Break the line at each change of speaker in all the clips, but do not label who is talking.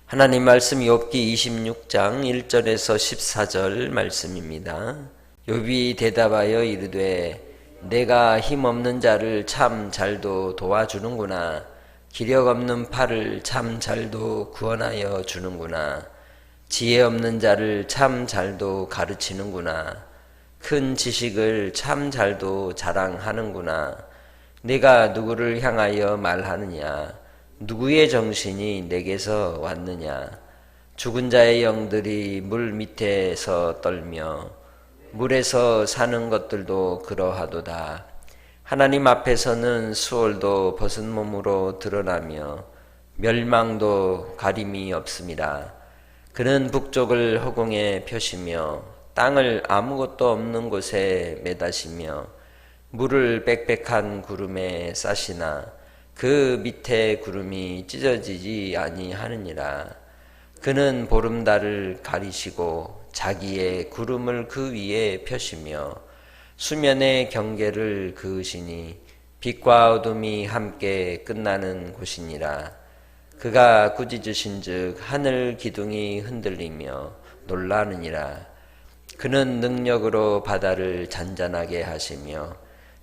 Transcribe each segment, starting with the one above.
하나님 말씀 욥기 26장 1절에서 14절 말씀입니다. 욥이 대답하여 이르되 내가 힘없는 자를 참 잘도 도와주는구나. 기력 없는 팔을 참 잘도 구원하여 주는구나. 지혜 없는 자를 참 잘도 가르치는구나. 큰 지식을 참 잘도 자랑하는구나. 내가 누구를 향하여 말하느냐? 누구의 정신이 내게서 왔느냐? 죽은 자의 영들이 물 밑에서 떨며 물에서 사는 것들도 그러하도다. 하나님 앞에서는 수월도 벗은 몸으로 드러나며 멸망도 가림이 없습니다. 그는 북쪽을 허공에 펴시며 땅을 아무것도 없는 곳에 매다시며 물을 빽빽한 구름에 싸시나 그 밑에 구름이 찢어지지 아니하느니라. 그는 보름달을 가리시고 자기의 구름을 그 위에 펴시며 수면의 경계를 그으시니 빛과 어둠이 함께 끝나는 곳이니라. 그가 꾸짖으신즉 하늘 기둥이 흔들리며 놀라느니라. 그는 능력으로 바다를 잔잔하게 하시며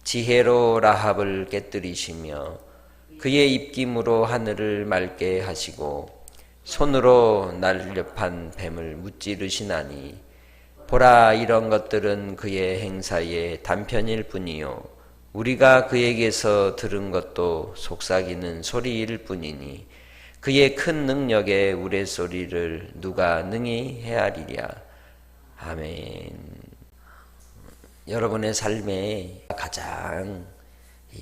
지혜로 라합을 깨뜨리시며 그의 입김으로 하늘을 맑게 하시고 손으로 날렵한 뱀을 무찌르시나니 보라, 이런 것들은 그의 행사의 단편일 뿐이요 우리가 그에게서 들은 것도 속삭이는 소리일 뿐이니 그의 큰 능력의 우레소리를 누가 능히 헤아리랴. 아멘. 여러분의 삶에 가장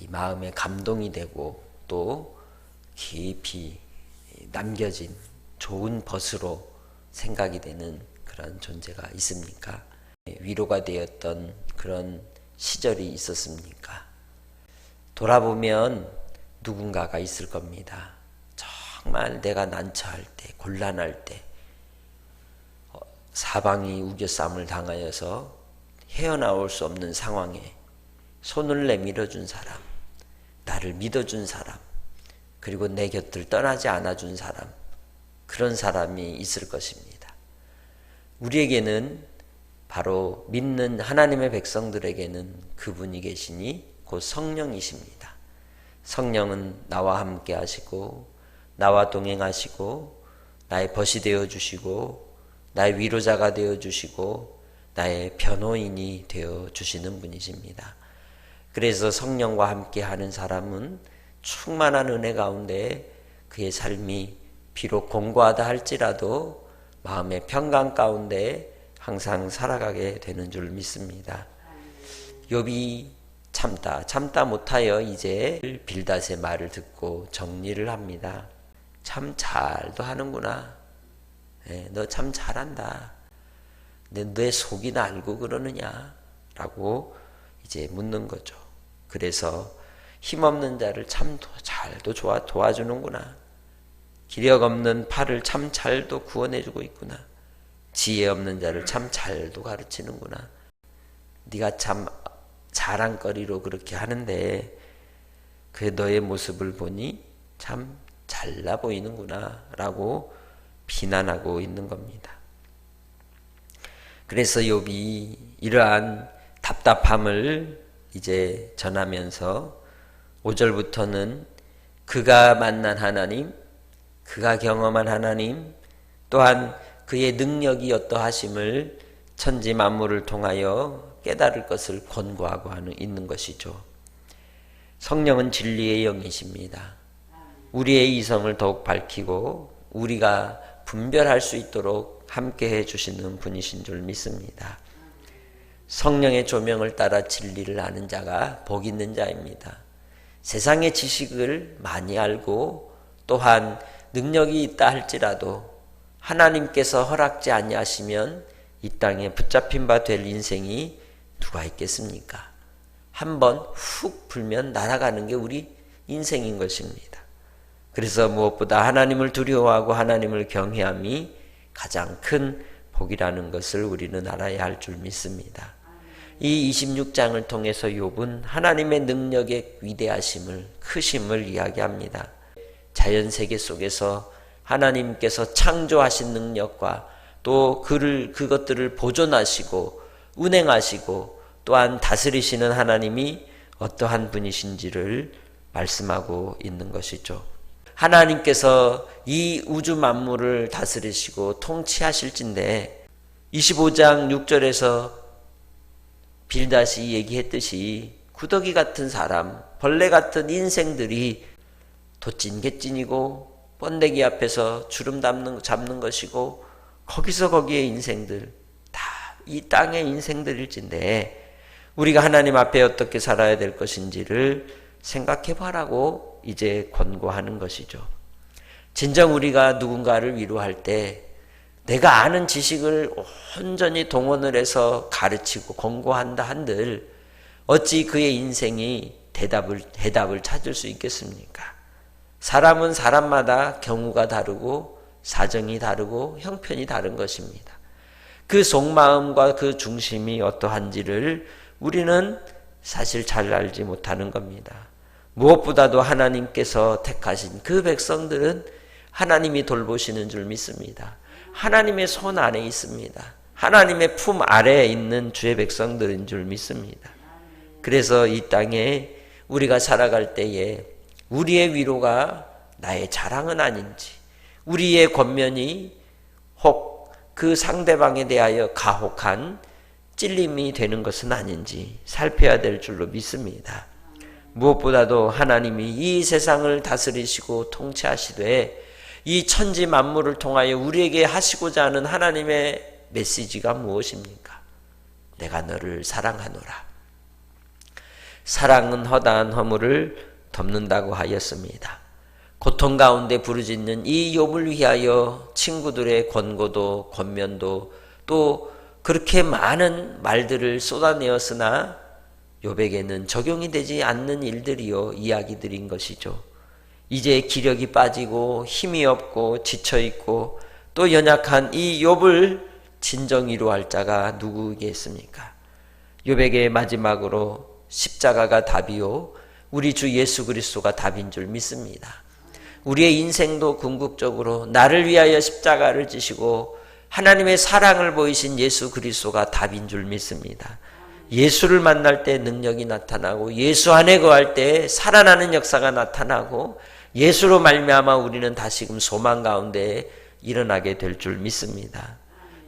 마음에 감동이 되고 또 깊이 남겨진 좋은 벗으로 생각이 되는 그런 존재가 있습니까? 위로가 되었던 그런 시절이 있었습니까? 돌아보면 누군가가 있을 겁니다. 정말 내가 난처할 때, 곤란할 때, 사방이 우겨쌈을 당하여서 헤어나올 수 없는 상황에 손을 내밀어 준 사람, 나를 믿어준 사람, 그리고 내 곁을 떠나지 않아준 사람, 그런 사람이 있을 것입니다. 우리에게는 바로 믿는 하나님의 백성들에게는 그분이 계시니 곧 성령이십니다. 성령은 나와 함께 하시고 나와 동행하시고 나의 벗이 되어주시고 나의 위로자가 되어주시고 나의 변호인이 되어주시는 분이십니다. 그래서 성령과 함께 하는 사람은 충만한 은혜 가운데 그의 삶이 비록 공고하다 할지라도 마음의 평강 가운데 항상 살아가게 되는 줄 믿습니다. 욥이 참다 못하여 이제 빌닷의 말을 듣고 정리를 합니다. 참 잘도 하는구나. 너 참 잘한다. 내 속이나 알고 그러느냐? 라고 이제 묻는 거죠. 그래서 힘없는 자를 참 잘도 도와주는구나. 기력 없는 팔을 참 잘도 구원해주고 있구나. 지혜 없는 자를 참 잘도 가르치는구나. 네가 참 자랑거리로 그렇게 하는데 그 너의 모습을 보니 참 잘나 보이는구나 라고 비난하고 있는 겁니다. 그래서 욥이 이러한 답답함을 이제 전하면서 5절부터는 그가 만난 하나님, 그가 경험한 하나님, 또한 그의 능력이 어떠하심을 천지 만물을 통하여 깨달을 것을 권고하고 있는 것이죠. 성령은 진리의 영이십니다. 우리의 이성을 더욱 밝히고 우리가 분별할 수 있도록 함께 해주시는 분이신 줄 믿습니다. 성령의 조명을 따라 진리를 아는 자가 복 있는 자입니다. 세상의 지식을 많이 알고 또한 능력이 있다 할지라도 하나님께서 허락지 아니하시면 이 땅에 붙잡힌 바 될 인생이 누가 있겠습니까? 한번 훅 불면 날아가는 게 우리 인생인 것입니다. 그래서 무엇보다 하나님을 두려워하고 하나님을 경외함이 가장 큰 복이라는 것을 우리는 알아야 할 줄 믿습니다. 이 26장을 통해서 욥은 하나님의 능력의 위대하심을, 크심을 이야기합니다. 자연세계 속에서 하나님께서 창조하신 능력과 또 그것들을 보존하시고 운행하시고 또한 다스리시는 하나님이 어떠한 분이신지를 말씀하고 있는 것이죠. 하나님께서 이 우주 만물을 다스리시고 통치하실진데 25장 6절에서 빌닷이 얘기했듯이 구더기 같은 사람, 벌레 같은 인생들이 도찐개찐이고 번데기 앞에서 주름 잡는 것이고 거기서 거기에 인생들 다 이 땅의 인생들일진데 우리가 하나님 앞에 어떻게 살아야 될 것인지를 생각해 보라고 이제 권고하는 것이죠. 진정 우리가 누군가를 위로할 때 내가 아는 지식을 온전히 동원을 해서 가르치고 권고한다 한들 어찌 그의 인생이 해답을 찾을 수 있겠습니까? 사람은 사람마다 경우가 다르고 사정이 다르고 형편이 다른 것입니다. 그 속마음과 그 중심이 어떠한지를 우리는 사실 잘 알지 못하는 겁니다. 무엇보다도 하나님께서 택하신 그 백성들은 하나님이 돌보시는 줄 믿습니다. 하나님의 손 안에 있습니다. 하나님의 품 아래에 있는 주의 백성들인 줄 믿습니다. 그래서 이 땅에 우리가 살아갈 때에 우리의 위로가 나의 자랑은 아닌지, 우리의 권면이 혹 그 상대방에 대하여 가혹한 찔림이 되는 것은 아닌지 살펴야 될 줄로 믿습니다. 무엇보다도 하나님이 이 세상을 다스리시고 통치하시되 이 천지 만물을 통하여 우리에게 하시고자 하는 하나님의 메시지가 무엇입니까? 내가 너를 사랑하노라. 사랑은 허다한 허물을 덮는다고 하였습니다. 고통 가운데 부르짖는 이 욥을 위하여 친구들의 권고도 권면도 또 그렇게 많은 말들을 쏟아내었으나 욥에게는 적용이 되지 않는 일들이요 이야기들인 것이죠. 이제 기력이 빠지고 힘이 없고 지쳐있고 또 연약한 이 욥을 진정 위로할 자가 누구겠습니까? 욥에게 마지막으로 십자가가 답이요 우리 주 예수 그리스도가 답인 줄 믿습니다. 우리의 인생도 궁극적으로 나를 위하여 십자가를 지시고 하나님의 사랑을 보이신 예수 그리스도가 답인 줄 믿습니다. 예수를 만날 때 능력이 나타나고 예수 안에 거할 때 살아나는 역사가 나타나고 예수로 말미암아 우리는 다시금 소망 가운데 일어나게 될 줄 믿습니다.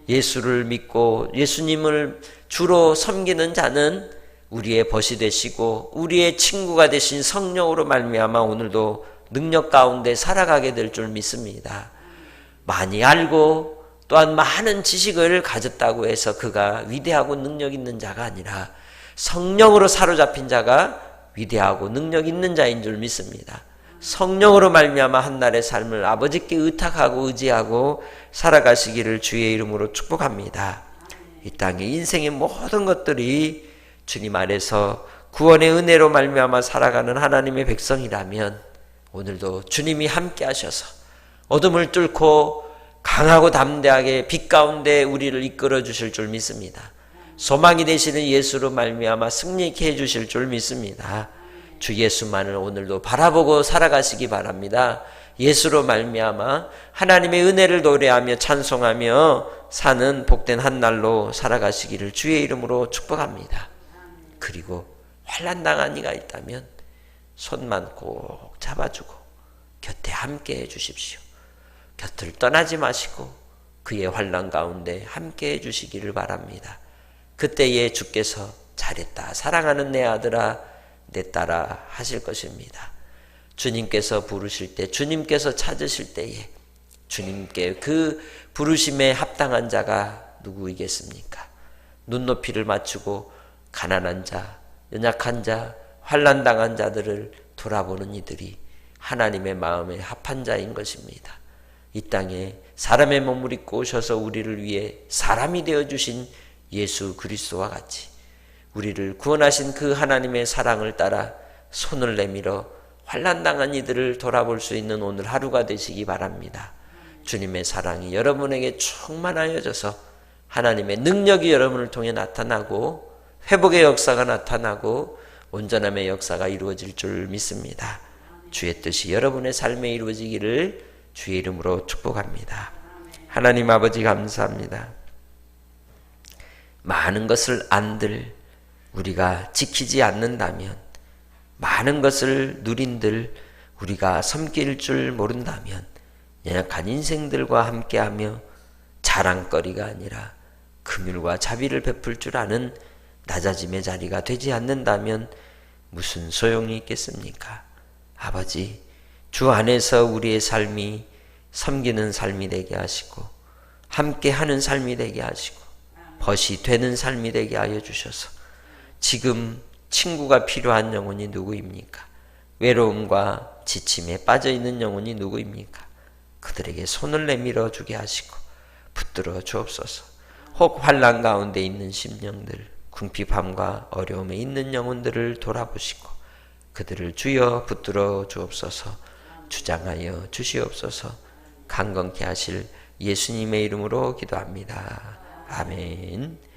예수를 믿고 예수님을 주로 섬기는 자는 우리의 벗이 되시고 우리의 친구가 되신 성령으로 말미암아 오늘도 능력 가운데 살아가게 될 줄 믿습니다. 많이 알고 또한 많은 지식을 가졌다고 해서 그가 위대하고 능력 있는 자가 아니라 성령으로 사로잡힌 자가 위대하고 능력 있는 자인 줄 믿습니다. 성령으로 말미암아 한날의 삶을 아버지께 의탁하고 의지하고 살아가시기를 주의 이름으로 축복합니다. 이 땅의 인생의 모든 것들이 주님 안에서 구원의 은혜로 말미암아 살아가는 하나님의 백성이라면 오늘도 주님이 함께 하셔서 어둠을 뚫고 강하고 담대하게 빛 가운데 우리를 이끌어 주실 줄 믿습니다. 소망이 되시는 예수로 말미암아 승리케 해 주실 줄 믿습니다. 주 예수만을 오늘도 바라보고 살아가시기 바랍니다. 예수로 말미암아 하나님의 은혜를 노래하며 찬송하며 사는 복된 한 날로 살아가시기를 주의 이름으로 축복합니다. 그리고 환난당한 이가 있다면 손만 꼭 잡아주고 곁에 함께 해주십시오. 곁을 떠나지 마시고 그의 환난 가운데 함께 해주시기를 바랍니다. 그때에 주께서 잘했다 사랑하는 내 아들아 내 딸아 하실 것입니다. 주님께서 부르실 때 주님께서 찾으실 때에 주님께 그 부르심에 합당한 자가 누구이겠습니까? 눈높이를 맞추고 가난한 자, 연약한 자, 환난당한 자들을 돌아보는 이들이 하나님의 마음에 합한 자인 것입니다. 이 땅에 사람의 몸을 입고 오셔서 우리를 위해 사람이 되어주신 예수 그리스도와 같이 우리를 구원하신 그 하나님의 사랑을 따라 손을 내밀어 환난당한 이들을 돌아볼 수 있는 오늘 하루가 되시기 바랍니다. 주님의 사랑이 여러분에게 충만하여져서 하나님의 능력이 여러분을 통해 나타나고 회복의 역사가 나타나고 온전함의 역사가 이루어질 줄 믿습니다. 주의 뜻이 여러분의 삶에 이루어지기를 주의 이름으로 축복합니다. 하나님 아버지 감사합니다. 많은 것을 안들 우리가 지키지 않는다면, 많은 것을 누린들 우리가 섬길 줄 모른다면, 연약한 인생들과 함께하며 자랑거리가 아니라 긍휼과 자비를 베풀 줄 아는 낮아짐의 자리가 되지 않는다면 무슨 소용이 있겠습니까? 아버지, 주 안에서 우리의 삶이 섬기는 삶이 되게 하시고 함께하는 삶이 되게 하시고 벗이 되는 삶이 되게 하여 주셔서 지금 친구가 필요한 영혼이 누구입니까? 외로움과 지침에 빠져있는 영혼이 누구입니까? 그들에게 손을 내밀어 주게 하시고 붙들어 주옵소서. 혹 환난 가운데 있는 심령들, 궁핍함과 어려움에 있는 영혼들을 돌아보시고 그들을 주여 붙들어 주옵소서. 주장하여 주시옵소서. 강건케 하실 예수님의 이름으로 기도합니다. 아멘.